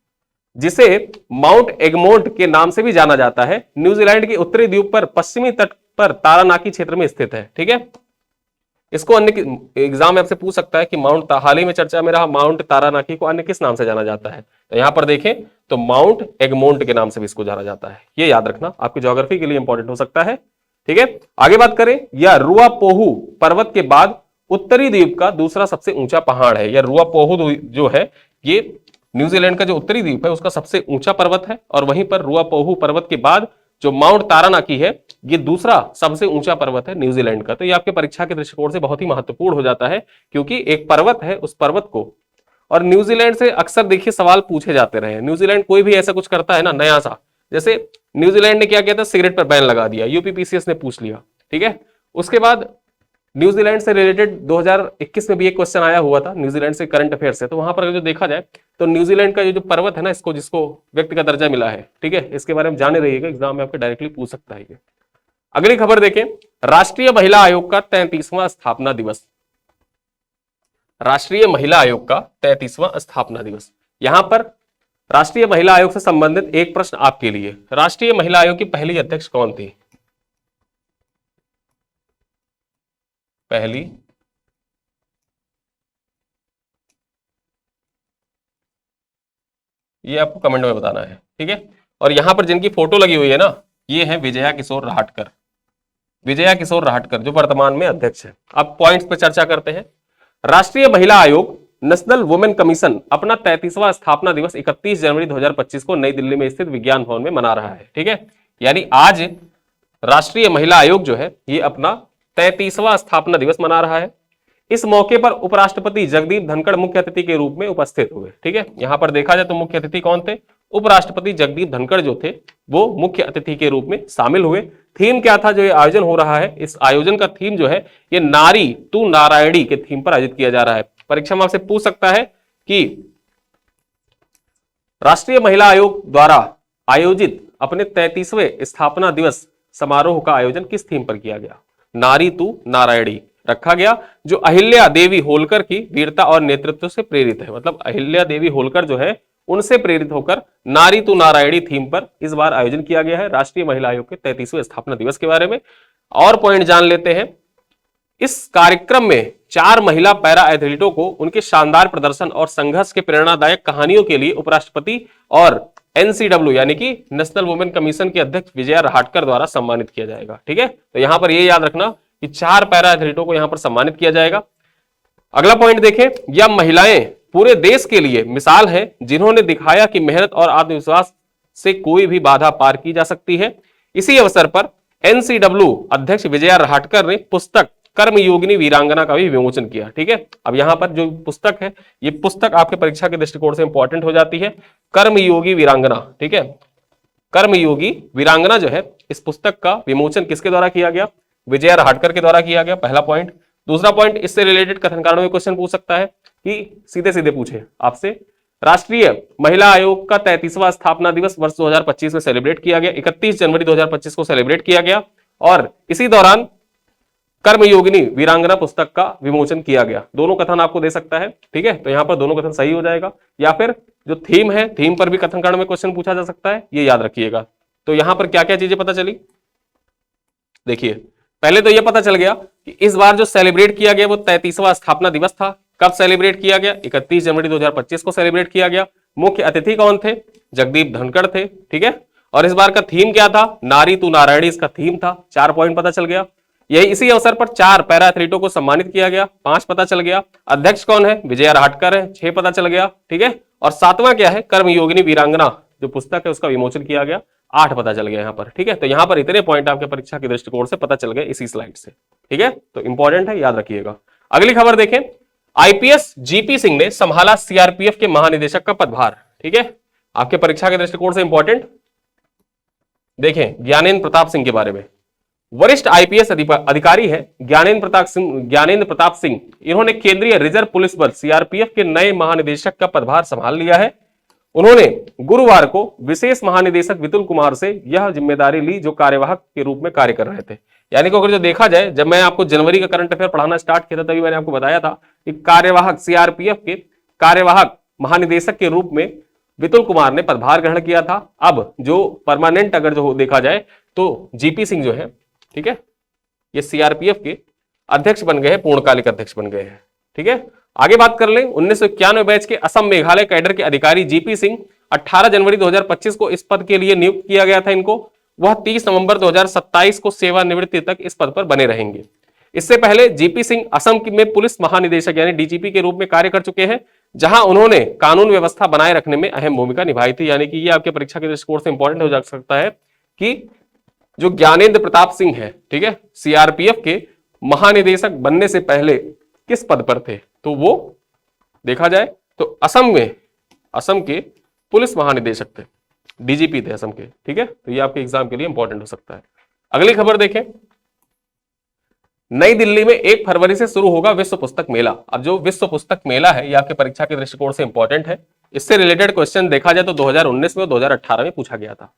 जिसे माउंट एगमोंट के नाम से भी जाना जाता है, न्यूजीलैंड के उत्तरी द्वीप पर पश्चिमी तट पर तारानाकी क्षेत्र में स्थित है। ठीक है, इसको अन्य एग्जाम आपसे पूछ सकता है कि माउंट, हाल ही में चर्चा में रहा, माउंट तारानाकी को अन्य किस नाम से जाना जाता है, तो यहां पर देखें तो माउंट एगमोंट के नाम से भी इसको जाना जाता है। ये याद रखना, आपकी ज्योग्राफी के लिए इंपॉर्टेंट हो सकता है। ठीक है, आगे बात करें, यह रुआपोहु पर्वत के बाद उत्तरी द्वीप का दूसरा सबसे ऊंचा पहाड़ है। यह रुआपोहु जो है, ये न्यूजीलैंड का जो उत्तरी द्वीप है उसका सबसे ऊंचा पर्वत है, और वहीं पर रुआपोहु पर्वत के बाद जो माउंट तारानाकी है, ये दूसरा सबसे ऊंचा पर्वत है न्यूजीलैंड का। तो ये आपके परीक्षा के दृष्टिकोण से बहुत ही महत्वपूर्ण हो जाता है, क्योंकि एक पर्वत है, उस पर्वत को, और न्यूजीलैंड से अक्सर देखिए सवाल पूछे जाते रहे। न्यूजीलैंड कोई भी ऐसा कुछ करता है ना नया सा, जैसे न्यूजीलैंड ने क्या किया था, सिगरेट पर बैन लगा दिया, यूपीपीसीएस ने पूछ लिया। ठीक है, उसके बाद न्यूजीलैंड से रिलेटेड 2021 में भी एक क्वेश्चन आया हुआ था, न्यूजीलैंड से करंट अफेयर से। तो वहां पर जो देखा जाए तो न्यूजीलैंड का ये जो पर्वत है ना, इसको, जिसको व्यक्ति का दर्जा मिला है, ठीक है, इसके बारे में जाने रहिएगा, एग्जाम में आपके डायरेक्टली पूछ सकता है ये। अगली खबर देखें, राष्ट्रीय महिला आयोग का 33वां स्थापना दिवस। राष्ट्रीय महिला आयोग का 33वां स्थापना दिवस। यहां पर राष्ट्रीय महिला आयोग से संबंधित एक प्रश्न आपके लिए, राष्ट्रीय महिला आयोग की पहली अध्यक्ष कौन थी? पहली ये आपको कमेंट में बताना है। ठीक है, और यहां पर जिनकी फोटो लगी हुई है ना, ये है विजया किशोर राहटकर। विजया किशोर राहटकर जो वर्तमान में अध्यक्ष है। अब पॉइंट्स पर चर्चा करते हैं। राष्ट्रीय महिला आयोग, नेशनल वुमेन कमीशन अपना 33वां स्थापना दिवस 31 जनवरी 2025 को नई दिल्ली में स्थित विज्ञान भवन में मना रहा है। ठीक है, यानी आज राष्ट्रीय महिला आयोग जो है ये अपना 33वां स्थापना दिवस मना रहा है। इस मौके पर उपराष्ट्रपति जगदीप धनखड़ मुख्य अतिथि के रूप में उपस्थित हुए। ठीक है, यहां पर देखा जाए तो मुख्य अतिथि कौन थे? उपराष्ट्रपति जगदीप धनखड़ जो थे वो मुख्य अतिथि के रूप में शामिल हुए। थीम क्या था जो ये आयोजन हो रहा है? इस आयोजन का थीम जो है ये नारी तू नारायणी के थीम पर आयोजित किया जा रहा है। परीक्षा में आपसे पूछ सकता है कि राष्ट्रीय महिला आयोग द्वारा आयोजित अपने 33वें स्थापना दिवस समारोह का आयोजन किस थीम पर किया गया? नारी तू नारायणी रखा गया, जो अहिल्या देवी होलकर की वीरता और नेतृत्व से प्रेरित है। मतलब अहिल्या देवी होलकर जो है उनसे प्रेरित होकर नारी तू नारायणी थीम पर इस बार आयोजन किया गया है राष्ट्रीय महिला आयोग के 33वें स्थापना दिवस के बारे में। और पॉइंट जान लेते हैं। इस कार्यक्रम में 4 महिला पैरा एथलीटों को उनके शानदार प्रदर्शन और संघर्ष के प्रेरणादायक कहानियों के लिए उपराष्ट्रपति और एनसीडब्ल्यू यानी कि नेशनल वुमेन कमीशन के अध्यक्ष विजया राहटकर द्वारा सम्मानित किया जाएगा। ठीक है, तो यहां पर यह याद रखना कि 4 पैरा एथलीटों को यहां पर सम्मानित किया जाएगा। अगला पॉइंट देखें, यह महिलाएं पूरे देश के लिए मिसाल है जिन्होंने दिखाया कि मेहनत और आत्मविश्वास से कोई भी बाधा पार की जा सकती है। इसी अवसर पर एनसीडब्ल्यू अध्यक्ष विजया राहटकर ने पुस्तक कर्मयोगिनी वीरांगना का भी विमोचन किया। ठीक है, अब यहां पर जो पुस्तक है ये पुस्तक आपके परीक्षा के दृष्टिकोण से इंपॉर्टेंट हो जाती है, कर्मयोगी वीरांगना। ठीक है, कर्मयोगी वीरांगना जो है इस पुस्तक का विमोचन किसके द्वारा किया गया? विजया राहटकर के द्वारा किया गया, पहला पॉइंट। दूसरा पॉइंट, इससे रिलेटेड कथन कांडों में क्वेश्चन पूछ सकता है कि सीधे सीधे पूछे आपसे, राष्ट्रीय महिला आयोग का 33वां स्थापना दिवस वर्ष 2025 में सेलिब्रेट किया गया, 31 जनवरी 2025 को सेलिब्रेट किया गया, और इसी दौरान कर्मयोगिनी वीरांगना पुस्तक का विमोचन किया गया। दोनों कथन आपको दे सकता है। ठीक है, तो यहां पर दोनों कथन सही हो जाएगा, या फिर जो थीम है थीम पर भी कथन कांड में क्वेश्चन पूछा जा सकता है, ये याद रखिएगा। तो यहां पर क्या क्या चीजें पता चली, देखिए पहले तो यह पता चल गया कि इस बार जो सेलिब्रेट किया गया वो 33वां स्थापना दिवस था। कब सेलिब्रेट किया गया? 31 जनवरी 2025 को सेलिब्रेट किया गया। मुख्य अतिथि कौन थे? जगदीप धनखड़ थे। ठीक है, और इस बार का थीम क्या था? नारी तू नारायणी इसका थीम था। 4 पॉइंट पता चल गया। यही इसी अवसर पर 4 पैरा एथलीटों को सम्मानित किया गया, 5 पता चल गया। अध्यक्ष कौन है? विजया राहटकर है, 6 पता चल गया। ठीक है, और 7वां क्या है? कर्मयोगिनी वीरांगना जो पुस्तक है उसका विमोचन किया गया, 8 पता चल गया यहाँ पर। ठीक है, तो यहाँ पर इतने पॉइंट आपके परीक्षा के दृष्टिकोण से पता चल गए इसी स्लाइड से। ठीक है, तो इंपॉर्टेंट है, याद रखिएगा। अगली खबर देखें, आईपीएस जीपी सिंह ने संभाला सीआरपीएफ के महानिदेशक का पदभार। ठीक है, आपके परीक्षा के दृष्टिकोण से इंपॉर्टेंट। देखें ज्ञानेंद्र प्रताप सिंह के बारे में, वरिष्ठ आईपीएस अधिकारी है ज्ञानेंद्र प्रताप सिंह। इन्होंने केंद्रीय रिजर्व पुलिस बल सीआरपीएफ के नए महानिदेशक का पदभार संभाल लिया है। उन्होंने गुरुवार को विशेष महानिदेशक विपुल कुमार से यह जिम्मेदारी ली जो कार्यवाहक के रूप में कार्य कर रहे थे। यानी कि अगर जो देखा जाए, जब मैं आपको जनवरी का करंट अफेयर पढ़ाना स्टार्ट किया था तभी मैंने आपको बताया था कि कार्यवाहक सीआरपीएफ के कार्यवाहक महानिदेशक के रूप में विपुल कुमार ने पदभार ग्रहण किया था। अब जो परमानेंट अगर जो देखा जाए तो जीपी सिंह जो है, ठीक है, ये सीआरपीएफ के अध्यक्ष बन गए हैं, पूर्णकालिक अध्यक्ष बन गए हैं। ठीक है, आगे बात कर लें, 1991 बैच के असम मेघालय कैडर के अधिकारी जीपी सिंह 18 जनवरी 2025 को इस पद के लिए नियुक्त किया गया था इनको। वह 30 नवंबर 2027 को सेवानिवृत्ति तक इस पद पर बने रहेंगे। इससे पहले जीपी सिंह असम में पुलिस महानिदेशक यानी डीजीपी के रूप में कार्य कर चुके हैं, जहां उन्होंने कानून व्यवस्था बनाए रखने में अहम भूमिका निभाई थी। यानी कि ये आपके परीक्षा के दृष्टिकोण से इंपॉर्टेंट हो जा सकता है कि जो ज्ञानेंद्र प्रताप सिंह है, ठीक है, सीआरपीएफ के महानिदेशक बनने से पहले किस पद पर थे? तो वो देखा जाए तो असम के पुलिस महानिदेशक थे, डीजीपी थे असम के। ठीक है, तो ये आपके एग्जाम के लिए इंपॉर्टेंट हो सकता है। अगली खबर देखें, नई दिल्ली में 1 फरवरी से शुरू होगा विश्व पुस्तक मेला। अब जो विश्व पुस्तक मेला है ये आपके परीक्षा के दृष्टिकोण से इंपॉर्टेंट है। इससे रिलेटेड क्वेश्चन देखा जाए तो 2019 में और 2018 में पूछा गया था।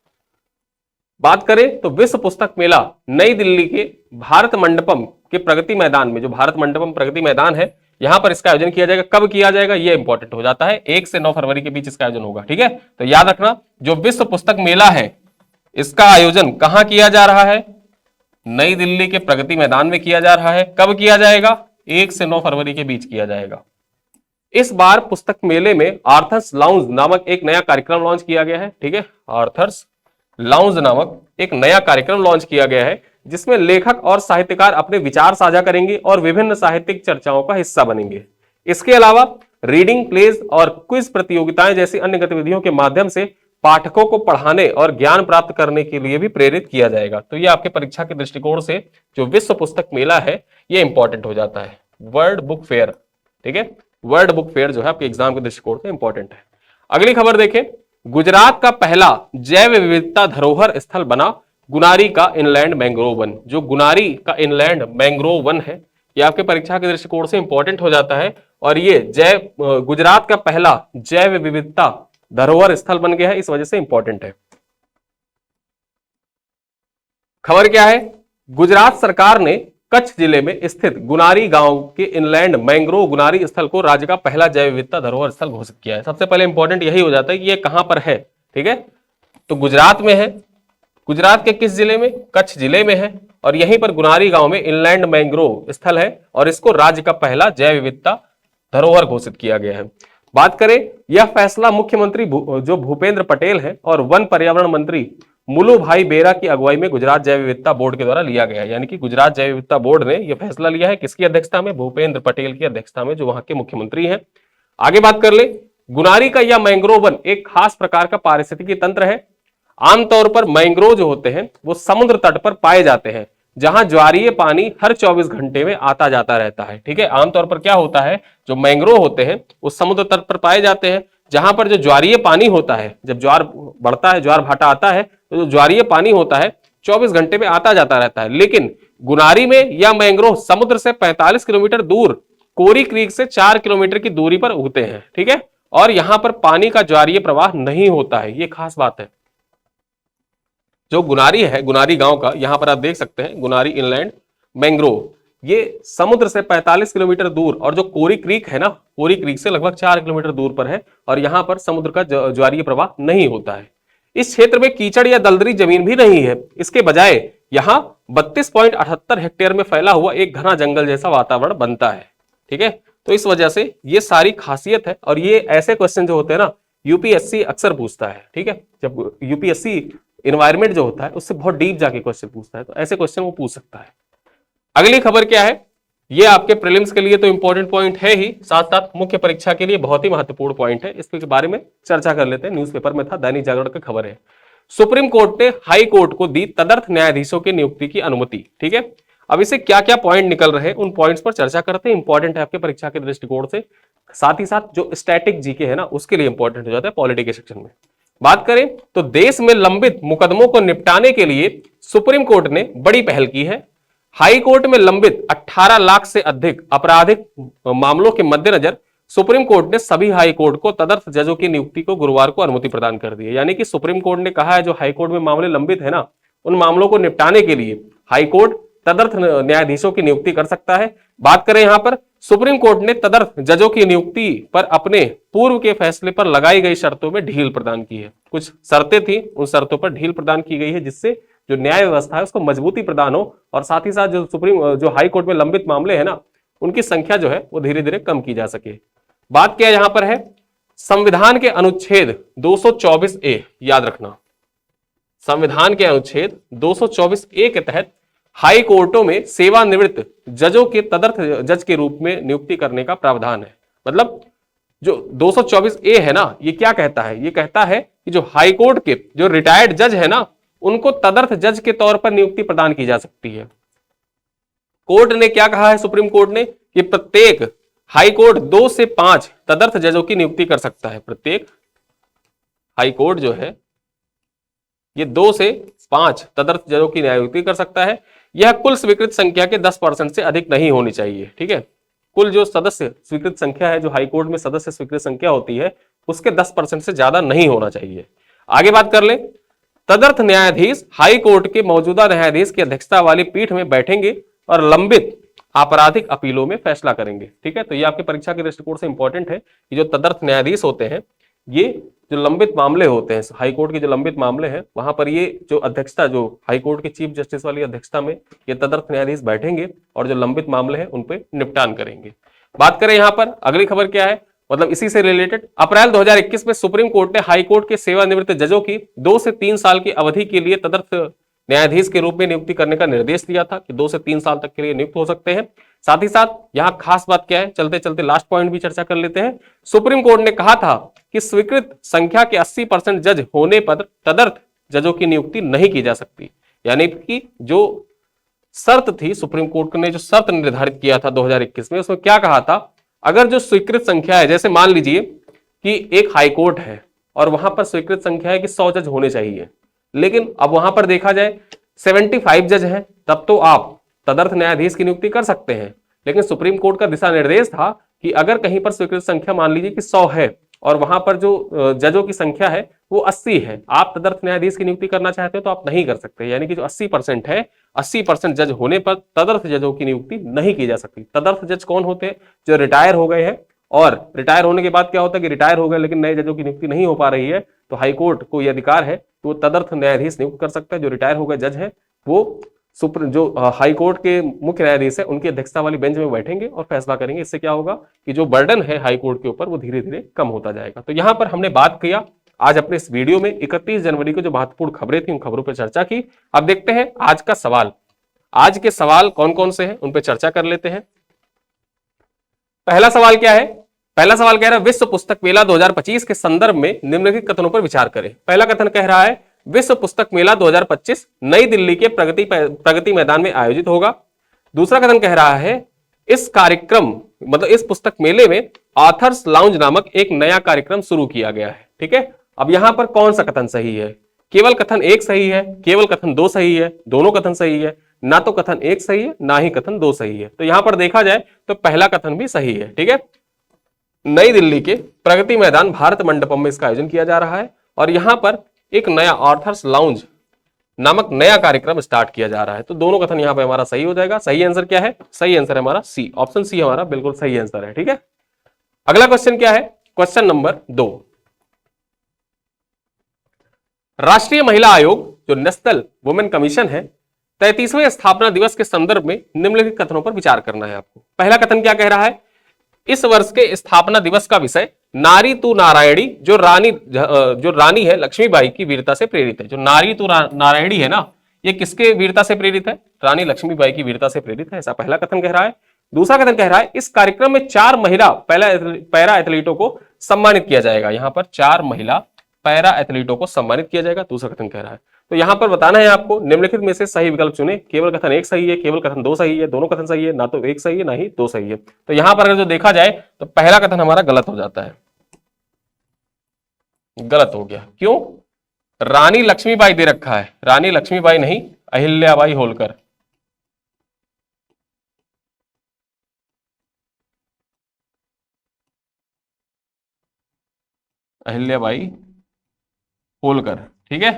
बात करें तो विश्व पुस्तक मेला नई दिल्ली के भारत मंडपम के प्रगति मैदान में, जो भारत मंडपम प्रगति मैदान है, यहां पर इसका आयोजन किया जाएगा। कब किया जाएगा ये इंपॉर्टेंट हो जाता है, 1 से 9 फरवरी के बीच इसका आयोजन होगा। ठीक है, तो याद रखना जो विश्व पुस्तक मेला है इसका आयोजन कहां किया जा रहा है? नई दिल्ली के प्रगति मैदान में किया जा रहा है। कब किया जाएगा? 1 से 9 फरवरी के बीच किया जाएगा। इस बार पुस्तक मेले में आर्थर्स लाउंज नामक एक नया कार्यक्रम लॉन्च किया गया है। ठीक है, आर्थर्स लाउंज नामक एक नया कार्यक्रम लॉन्च किया गया है जिसमें लेखक और साहित्यकार अपने विचार साझा करेंगे और विभिन्न साहित्यिक चर्चाओं का हिस्सा बनेंगे। इसके अलावा रीडिंग प्लेज और क्विज प्रतियोगिताएं जैसी अन्य गतिविधियों के माध्यम से पाठकों को पढ़ाने और ज्ञान प्राप्त करने के लिए भी प्रेरित किया जाएगा। तो ये आपके परीक्षा के दृष्टिकोण से जो विश्व पुस्तक मेला है ये इंपॉर्टेंट हो जाता है। वर्ल्ड बुक फेयर, ठीक है, वर्ल्ड बुक फेयर जो है आपके एग्जाम के दृष्टिकोण से इंपॉर्टेंट है। अगली खबर देखें, गुजरात का पहला जैव विविधता धरोहर स्थल बना गुनारी का इनलैंड मैंग्रोव वन। जो गुनारी का इनलैंड मैंग्रोव वन है ये आपके परीक्षा के दृष्टिकोण से इंपॉर्टेंट हो जाता है और ये गुजरात का पहला जैव विविधता धरोहर स्थल बन गया है, इस वजह से इंपॉर्टेंट है। खबर क्या है? गुजरात सरकार ने कच्छ जिले में स्थित गुनारी गांव के इनलैंड मैंग्रोव गुनारी स्थल को राज्य का पहला जैव विविधता धरोहर स्थल घोषित किया है। सबसे पहले इंपॉर्टेंट यही हो जाता है कि ये कहां पर है। ठीक है, तो गुजरात में है। गुजरात के किस जिले में? कच्छ जिले में है और यहीं पर गुनारी गांव में इनलैंड मैंग्रोव स्थल है और इसको राज्य का पहला जैव विविधता धरोहर घोषित किया गया है। बात करें, यह फैसला मुख्यमंत्री जो भूपेंद्र पटेल है और वन पर्यावरण मंत्री मुलू भाई बेरा की अगुवाई में गुजरात जैव विविधता बोर्ड के द्वारा लिया गया है। यानी कि गुजरात जैव विविधता बोर्ड ने यह फैसला लिया है, किसकी अध्यक्षता में? भूपेंद्र पटेल की अध्यक्षता में, जो वहां के मुख्यमंत्री हैं। आगे बात कर ले, गुनारी का यह मैंग्रोव वन एक खास प्रकार का पारिस्थितिकी तंत्र है। आमतौर पर मैंग्रोव जो होते हैं वो समुद्र तट पर पाए जाते हैं जहां ज्वारीय पानी हर 24 घंटे में आता जाता रहता है। ठीक है, आमतौर पर क्या होता है, जो मैंग्रोव होते हैं वो समुद्र तट पर पाए जाते हैं जहां पर जो ज्वारीय पानी होता है, जब ज्वार बढ़ता है, ज्वार भाटा आता है, तो जो ज्वारीय पानी होता है 24 घंटे में आता जाता रहता है। लेकिन गुनारी में यह मैंग्रोव समुद्र से 45 किलोमीटर दूर कोरी क्रीक से 4 किलोमीटर की दूरी पर उगते हैं। ठीक है, और यहां पर पानी का ज्वारीय प्रवाह नहीं होता है, ये खास बात है। जो गुनारी है, गुनारी गांव का, यहां पर आप देख सकते हैं गुनारी इनलैंड मैंग्रोव, ये समुद्र से 45 किलोमीटर दूर, और जो कोरी क्रीक है ना, कोरी क्रीक से लगभग 4 किलोमीटर दूर पर है और यहां पर समुद्र का ज्वारीय प्रवाह नहीं होता है। इस क्षेत्र में कीचड़ या दलदली जमीन भी नहीं है, इसके बजाय यहां 32.78 हेक्टेयर में फैला हुआ एक घना जंगल जैसा वातावरण बनता है। ठीक है, तो इस वजह से ये सारी खासियत है और ये ऐसे क्वेश्चन जो होते हैं ना, यूपीएससी अक्सर पूछता है, ठीक है। जब यूपीएससी इन्वायरमेंट जो होता है उससे बहुत डीप जाके क्वेश्चन पूछता है, तो ऐसे क्वेश्चन वो पूछ सकता है। अगली खबर क्या है, ये आपके प्रीलिम्स के लिए तो इंपॉर्टेंट पॉइंट है ही, साथ साथ मुख्य परीक्षा के लिए बहुत ही महत्वपूर्ण पॉइंट है। इसके बारे में चर्चा कर लेते हैं। न्यूज़पेपर में था, दैनिक जागरण की खबर है। सुप्रीम कोर्ट ने हाई कोर्ट को दी तदर्थ न्यायाधीशों की नियुक्ति की अनुमति, ठीक है। अब इसे क्या क्या पॉइंट निकल रहे हैं उन पॉइंट्स पर चर्चा करते हैं। इंपॉर्टेंट है आपके परीक्षा के दृष्टिकोण से, साथ ही साथ जो स्टैटिक जीके है ना उसके लिए इंपॉर्टेंट हो जाता है पॉलिटी के सेक्शन में। बात करें तो देश में लंबित मुकदमों को निपटाने के लिए सुप्रीम कोर्ट ने बड़ी पहल की है। हाई कोर्ट में लंबित 18 लाख से अधिक आपराधिक मामलों के मद्देनजर सुप्रीम कोर्ट ने सभी हाई कोर्ट को तदर्थ जजों की नियुक्ति को गुरुवार को अनुमति प्रदान कर दी है। यानी कि सुप्रीम कोर्ट ने कहा है जो हाई कोर्ट में मामले लंबित है ना, उन मामलों को निपटाने के लिए हाई कोर्ट तदर्थ न्यायाधीशों की नियुक्ति कर सकता है। बात करें यहां पर, सुप्रीम कोर्ट ने तदर्थ जजों की नियुक्ति पर अपने पूर्व के फैसले पर लगाई गई शर्तों में ढील प्रदान की है। कुछ शर्तें थी, उन शर्तों पर ढील प्रदान की गई है जिससे जो न्याय व्यवस्था है उसको मजबूती प्रदान हो, और साथ ही साथ जो हाई कोर्ट में लंबित मामले हैं ना उनकी संख्या जो है वो धीरे धीरे कम की जा सके। बात क्या यहां पर है, संविधान के अनुच्छेद 224A, याद रखना, संविधान के अनुच्छेद 224A के तहत हाई कोर्टों में सेवानिवृत्त जजों के तदर्थ जज के रूप में नियुक्ति करने का प्रावधान है। मतलब जो 224A है ना, ये क्या कहता है, ये कहता है कि जो हाई कोर्ट के जो रिटायर्ड जज है ना उनको तदर्थ जज के तौर पर नियुक्ति प्रदान की जा सकती है। कोर्ट ने क्या कहा है, सुप्रीम कोर्ट ने, कि प्रत्येक हाई कोर्ट 2 से 5 तदर्थ जजों की नियुक्ति कर सकता है। प्रत्येक हाई कोर्ट जो है ये 2 से 5 तदर्थ जजों की नियुक्ति कर सकता है। यह कुल स्वीकृत संख्या के 10% से अधिक नहीं होनी चाहिए, ठीक है। कुल जो सदस्य स्वीकृत संख्या है, जो हाई कोर्ट में सदस्य स्वीकृत संख्या होती है, उसके 10% से ज्यादा नहीं होना चाहिए। आगे बात कर ले, तदर्थ न्यायाधीश हाई कोर्ट के मौजूदा न्यायाधीश की अध्यक्षता वाली पीठ में बैठेंगे और लंबित आपराधिक अपीलों में फैसला करेंगे, ठीक है। तो ये आपके परीक्षा के दृष्टिकोण से इंपॉर्टेंट है कि जो तदर्थ न्यायाधीश होते हैं, ये जो लंबित मामले होते हैं हाई कोर्ट के जो लंबित मामले हैं वहां पर ये जो अध्यक्षता, जो हाई कोर्ट के चीफ जस्टिस वाली अध्यक्षता में ये तदर्थ न्यायाधीश बैठेंगे और जो लंबित मामले हैं उन पे निपटान करेंगे। बात करें यहां पर अगली खबर क्या है, मतलब इसी से रिलेटेड, अप्रैल 2021 में सुप्रीम कोर्ट ने हाई कोर्ट के सेवानिवृत्त जजों की 2 से 3 साल की अवधि के लिए तदर्थ न्यायाधीश के रूप में नियुक्ति करने का निर्देश दिया था कि 2 से 3 साल तक के लिए नियुक्त हो सकते हैं। साथ ही साथ यहां खास बात क्या है, चलते चलते लास्ट पॉइंट भी चर्चा कर लेते हैं। सुप्रीम कोर्ट ने कहा था कि स्वीकृत संख्या के 80% जज होने पर तदर्थ जजों की नियुक्ति नहीं की जा सकती। यानी कि जो शर्त थी, सुप्रीम कोर्ट ने जो शर्त निर्धारित किया था 2021 में, उसमें क्या कहा था, अगर जो स्वीकृत संख्या है, जैसे मान लीजिए कि एक हाई कोर्ट है और वहां पर स्वीकृत संख्या है कि 100 जज होने चाहिए, लेकिन अब वहां पर देखा जाए 75 जज हैं, तब तो आप तदर्थ न्यायाधीश की नियुक्ति कर सकते हैं। लेकिन सुप्रीम कोर्ट का दिशा निर्देश था कि अगर कहीं पर स्वीकृत संख्या मान लीजिए कि 100 है और वहां पर जो जजों की संख्या है वो 80 है, आप तदर्थ न्यायाधीश की नियुक्ति करना चाहते हो तो आप नहीं कर सकते। यानी कि जो 80% है, 80% जज होने पर तदर्थ जजों की नियुक्ति नहीं की जा सकती। तदर्थ जज कौन होते हैं, जो रिटायर हो गए हैं, और रिटायर होने के बाद क्या होता है कि रिटायर हो गए लेकिन नए जजों की नियुक्ति नहीं हो पा रही है, तो हाईकोर्ट को यह अधिकार है कि वो तदर्थ न्यायाधीश नियुक्त कर सकता है। जो रिटायर हो गए जज है वो जो हाई कोर्ट के मुख्य न्यायाधीश है उनकी अध्यक्षता वाली बेंच में बैठेंगे और फैसला करेंगे। इससे क्या होगा कि जो बर्डन है हाई कोर्ट के ऊपर वो धीरे धीरे कम होता जाएगा। तो यहां पर हमने बात किया आज अपने इस वीडियो में 31 जनवरी को जो महत्वपूर्ण खबरें थी उन खबरों पर चर्चा की। अब देखते हैं आज का सवाल। आज के सवाल कौन कौन से हैं उन पर चर्चा कर लेते हैं। पहला सवाल क्या है, पहला सवाल कह रहा है विश्व पुस्तक मेला 2025 के संदर्भ में निम्नलिखित कथनों पर विचार करें। पहला कथन कह रहा है विश्व पुस्तक मेला 2025 नई दिल्ली के प्रगति मैदान में आयोजित होगा। दूसरा कथन कह रहा है इस कार्यक्रम मतलब इस पुस्तक मेले में ऑथर्स लाउंज नामक एक नया कार्यक्रम शुरू किया गया है। ठीक है, अब यहां पर कौन सा कथन सही है? केवल कथन 1 सही है, केवल कथन 2 सही है, दोनों कथन सही है, ना तो कथन 1 सही है ना ही कथन 2 सही है। तो यहां पर देखा जाए तो पहला कथन भी सही है। ठीक है, नई दिल्ली के प्रगति मैदान भारत मंडपम में इसका आयोजन किया जा रहा है और यहां पर एक नया ऑथर्स लाउंज नामक नया कार्यक्रम स्टार्ट किया जा रहा है। तो दोनों कथन यहां पे हमारा सही हो जाएगा। सही आंसर क्या है? सही आंसर है हमारा सी, ऑप्शन सी हमारा बिल्कुल सही आंसर है। ठीक है, अगला क्वेश्चन क्या है? क्वेश्चन नंबर 2, राष्ट्रीय महिला आयोग जो नेशनल वुमेन कमीशन है 33वें स्थापना दिवस के संदर्भ में निम्नलिखित कथनों पर विचार करना है आपको। पहला कथन क्या कह रहा है? इस वर्ष के स्थापना दिवस का विषय नारी तू नारायणी, जो रानी है लक्ष्मीबाई की वीरता से प्रेरित है। जो नारी तू नारायणी है ना, ये किसके वीरता से प्रेरित है? रानी लक्ष्मीबाई की वीरता से प्रेरित है, ऐसा पहला कथन कह रहा है। दूसरा कथन कह रहा है इस कार्यक्रम में 4 महिला पैरा एथलीटों को सम्मानित किया जाएगा। यहां पर 4 महिला पैरा एथलीटों को सम्मानित किया जाएगा, दूसरा कथन कह रहा है। तो यहां पर बताना है आपको निम्नलिखित में से सही विकल्प चुने। केवल कथन 1 सही है, केवल कथन 2 सही है, दोनों कथन सही है, ना तो 1 सही है ना ही 2 सही है। तो यहां पर अगर जो देखा जाए तो पहला कथन हमारा गलत हो जाता है, गलत हो गया। क्यों? रानी लक्ष्मीबाई दे रखा है, रानी लक्ष्मीबाई नहीं, अहिल्याबाई होलकर। अहिल्याबाई होलकर, ठीक है।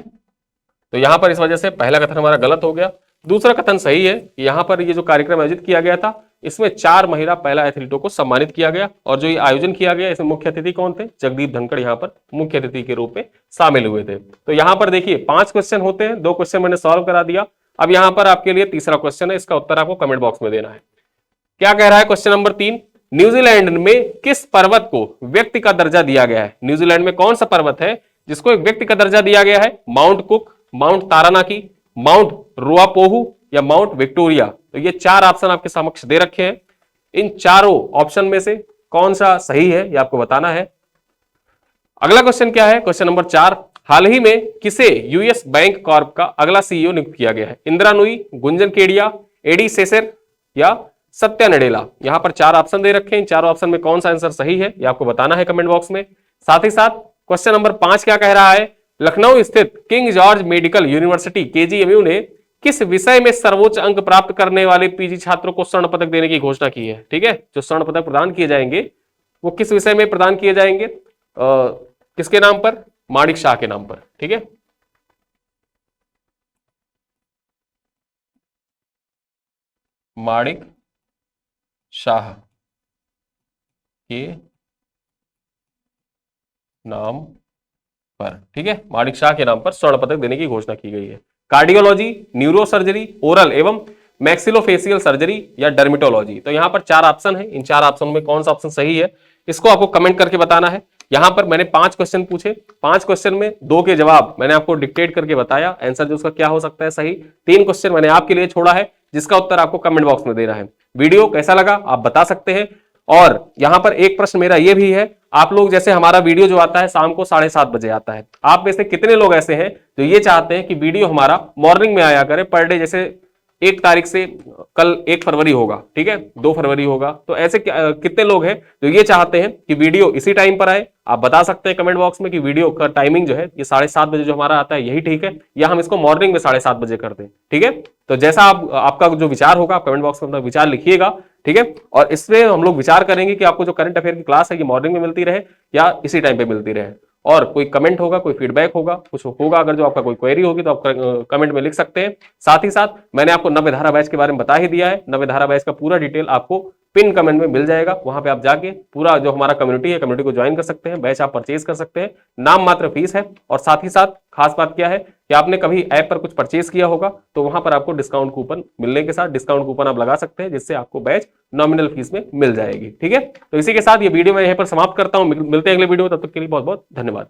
तो यहां पर इस वजह से पहला कथन हमारा गलत हो गया। दूसरा कथन सही है, यहां पर ये जो कार्यक्रम आयोजित किया गया था इसमें 4 महिला पहला एथलीटों को सम्मानित किया गया, और जो ये आयोजन किया गया इसमें मुख्य अतिथि कौन थे? जगदीप धनखड़ यहां पर मुख्य अतिथि के रूप में शामिल हुए थे। तो यहां पर देखिए 5 क्वेश्चन होते हैं, 2 क्वेश्चन मैंने सॉल्व करा दिया। अब यहां पर आपके लिए तीसरा क्वेश्चन है, इसका उत्तर आपको कमेंट बॉक्स में देना है। क्या कह रहा है क्वेश्चन नंबर 3? न्यूजीलैंड में किस पर्वत को व्यक्ति का दर्जा दिया गया है? न्यूजीलैंड में कौन सा पर्वत है जिसको एक व्यक्ति का दर्जा दिया गया है? माउंट कुक, माउंट तारानाकी, माउंट रुआपोहू या माउंट विक्टोरिया? तो ये 4 ऑप्शन आपके समक्ष दे रखे हैं। इन चारों ऑप्शन में से कौन सा सही है ये आपको बताना है। अगला क्वेश्चन क्या है? क्वेश्चन नंबर 4, हाल ही में किसे यूएस बैंक कॉर्प का अगला सीईओ नियुक्त किया गया है? इंदिरा नूई, गुंजन केडिया, एडी सेसर या सत्या नडेला? यहां पर 4 ऑप्शन दे रखे हैं, इन चारों ऑप्शन में कौन सा आंसर सही है ये आपको बताना है कमेंट बॉक्स में। साथ ही साथ क्वेश्चन नंबर 5 क्या कह रहा है? लखनऊ स्थित king George medical university KGMU ने किस विषय में सर्वोच्च अंक प्राप्त करने वाले पीजी छात्रों को स्वर्ण पदक देने की घोषणा की है? ठीक है, जो स्वर्ण पदक प्रदान किए जाएंगे वो किस विषय में प्रदान किए जाएंगे? किसके नाम पर? माणिक शाह के नाम पर, ठीक है। माणिक शाह के नाम पर, ठीक है, माणिक शाह के नाम पर स्वर्ण पदक देने की घोषणा की गई है। कार्डियोलॉजी, न्यूरो सर्जरी, ओरल एवं मैक्सिलोफेशियल सर्जरी या डर्मेटोलॉजी? तो यहां पर 4 ऑप्शन है, इन 4 ऑप्शन में कौन सा ऑप्शन सही है इसको आपको कमेंट करके बताना है। यहां पर मैंने 5 क्वेश्चन पूछे, 5 क्वेश्चन में 2 के जवाब मैंने आपको डिक्टेट करके बताया, आंसर जो उसका क्या हो सकता है सही। 3 क्वेश्चन मैंने आपके लिए छोड़ा है जिसका उत्तर आपको कमेंट बॉक्स में देना है। वीडियो कैसा लगा आप बता सकते हैं। और यहां पर एक प्रश्न मेरा यह भी है, आप लोग जैसे हमारा वीडियो जो आता है शाम को 7:30 बजे आता है, आप में से कितने लोग ऐसे हैं जो ये चाहते हैं कि वीडियो हमारा मॉर्निंग में आया करे पर डे? जैसे 1 तारीख से कल 1 फरवरी होगा, ठीक है, 2 फरवरी होगा, तो ऐसे कितने लोग हैं जो ये चाहते हैं कि वीडियो इसी टाइम पर आए? आप बता सकते हैं कमेंट बॉक्स में कि वीडियो का टाइमिंग जो है ये 7:30 बजे जो हमारा आता है यही ठीक है, या हम इसको मॉर्निंग में 7:30 बजे कर दें, ठीक है। तो जैसा आपका जो विचार होगा कमेंट बॉक्स में अपना विचार लिखिएगा, ठीक है। और इसमें हम लोग विचार करेंगे कि आपको जो करंट अफेयर की क्लास है ये मॉर्निंग में मिलती रहे या इसी टाइम पे मिलती रहे। और कोई कमेंट होगा, कोई फीडबैक होगा, कुछ होगा, अगर जो आपका कोई क्वेरी होगी तो आप कमेंट में लिख सकते हैं। साथ ही साथ मैंने आपको नव्य धारा बैच के बारे में बता ही दिया है, नव्य धारा बैच का पूरा डिटेल आपको पिन कमेंट में मिल जाएगा, वहां पे आप जाके पूरा जो हमारा कम्युनिटी है कम्युनिटी को ज्वाइन कर सकते हैं, बैच आप परचेज कर सकते हैं, नाम मात्र फीस है। और साथ ही साथ खास बात क्या है कि आपने कभी ऐप पर कुछ परचेज किया होगा तो वहां पर आपको डिस्काउंट कूपन मिलने के साथ डिस्काउंट कूपन आप लगा सकते हैं, जिससे आपको बैच नॉमिनल फीस में मिल जाएगी, ठीक है। तो इसी के साथ ये वीडियो मैं यहीं पर समाप्त करता हूं, मिलते हैं अगले वीडियो में, तब तक के लिए बहुत बहुत धन्यवाद।